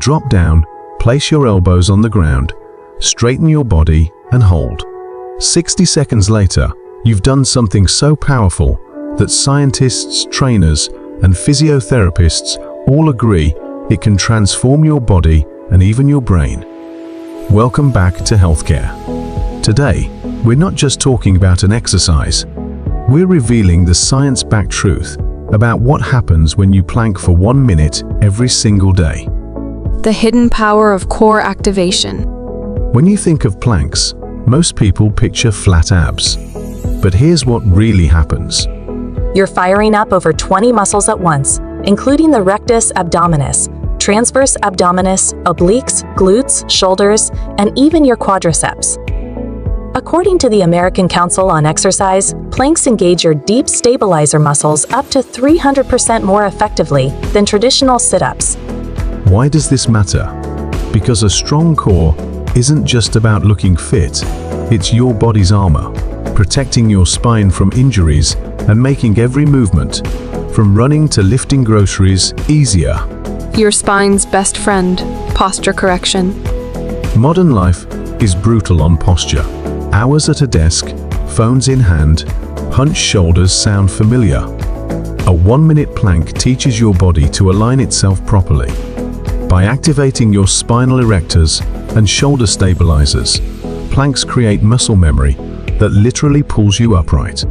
drop down, place your elbows on the ground, straighten your body, and hold. 60 seconds later, you've done something so powerful that scientists, trainers, and physiotherapists all agree it can transform your body and even your brain. Welcome back to Healthcare. Today, we're not just talking about an exercise. We're revealing the science-backed truth about what happens when you plank for 1 minute every single day. The hidden power of core activation. When you think of planks, most people picture flat abs. But here's what really happens. You're firing up over 20 muscles at once, including the rectus abdominis, transverse abdominis, obliques, glutes, shoulders, and even your quadriceps. According to the American Council on Exercise, planks engage your deep stabilizer muscles up to 300% more effectively than traditional sit-ups. Why does this matter? Because a strong core isn't just about looking fit, it's your body's armor, protecting your spine from injuries and making every movement, from running to lifting groceries, easier. Your spine's best friend, posture correction. Modern life is brutal on posture. Hours at a desk, phones in hand, hunched shoulders sound familiar. A 1-minute plank teaches your body to align itself properly. By activating your spinal erectors and shoulder stabilizers, planks create muscle memory that literally pulls you upright.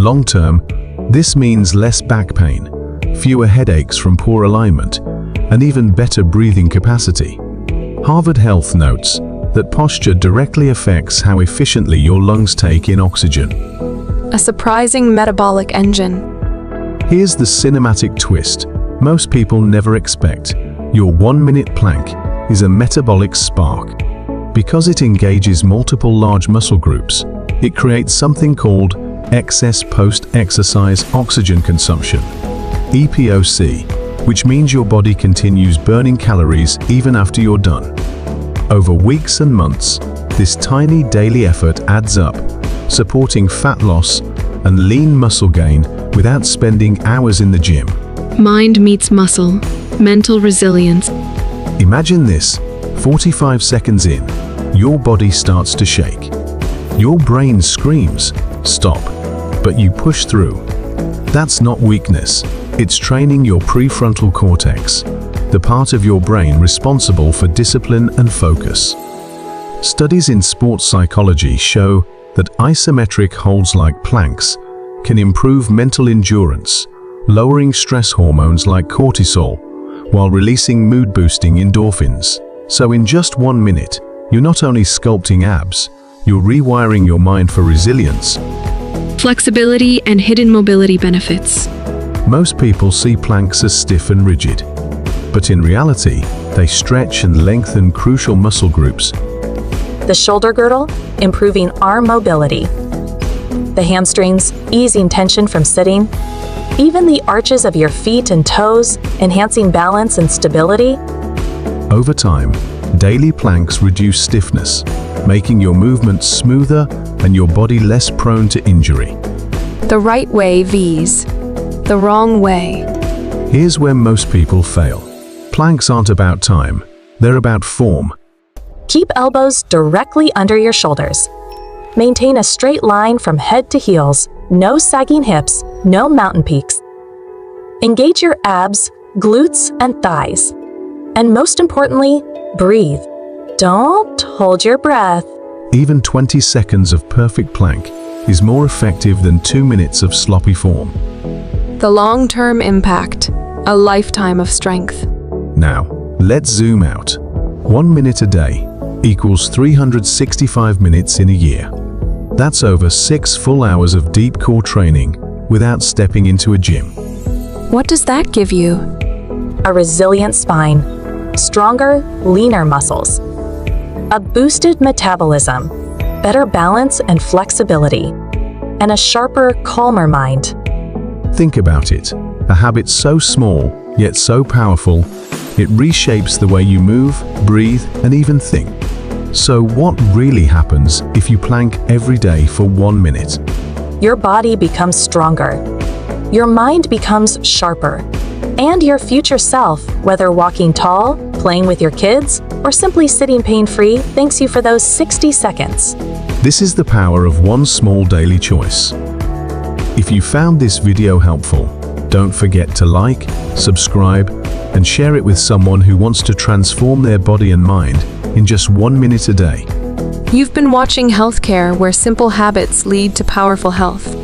Long term, this means less back pain, fewer headaches from poor alignment, and even better breathing capacity. Harvard Health notes that posture directly affects how efficiently your lungs take in oxygen. A surprising metabolic engine. Here's the cinematic twist most people never expect. Your 1-minute plank is a metabolic spark. Because it engages multiple large muscle groups, it creates something called excess post-exercise oxygen consumption, EPOC, which means your body continues burning calories even after you're done. Over weeks and months, this tiny daily effort adds up, supporting fat loss and lean muscle gain without spending hours in the gym. Mind meets muscle, mental resilience. Imagine this, 45 seconds in, your body starts to shake. Your brain screams, "Stop," but you push through. That's not weakness, it's training your prefrontal cortex, the part of your brain responsible for discipline and focus. Studies in sports psychology show that isometric holds like planks can improve mental endurance, lowering stress hormones like cortisol, while releasing mood-boosting endorphins. So in just 1 minute, you're not only sculpting abs, you're rewiring your mind for resilience. Flexibility and hidden mobility benefits. Most people see planks as stiff and rigid, but in reality, they stretch and lengthen crucial muscle groups. The shoulder girdle, improving arm mobility. The hamstrings, easing tension from sitting. Even the arches of your feet and toes, enhancing balance and stability. Over time, daily planks reduce stiffness, making your movements smoother and your body less prone to injury. The right way V's. The wrong way. Here's where most people fail. Planks aren't about time, they're about form. Keep elbows directly under your shoulders. Maintain a straight line from head to heels, no sagging hips, no mountain peaks. Engage your abs, glutes, and thighs. And most importantly, breathe. Don't hold your breath. Even 20 seconds of perfect plank is more effective than 2 minutes of sloppy form. The long-term impact. A lifetime of strength. Now, let's zoom out. 1 minute a day equals 365 minutes in a year. That's over 6 full hours of deep core training without stepping into a gym. What does that give you? A resilient spine, stronger, leaner muscles, a boosted metabolism, better balance and flexibility, and a sharper, calmer mind. Think about it. A habit so small, yet so powerful, it reshapes the way you move, breathe, and even think. So what really happens if you plank every day for 1 minute? Your body becomes stronger. Your mind becomes sharper. And your future self, whether walking tall, playing with your kids, or simply sitting pain-free, thanks you for those 60 seconds. This is the power of one small daily choice. If you found this video helpful, don't forget to like, subscribe, and share it with someone who wants to transform their body and mind in just 1 minute a day. You've been watching Healthcare, where simple habits lead to powerful health.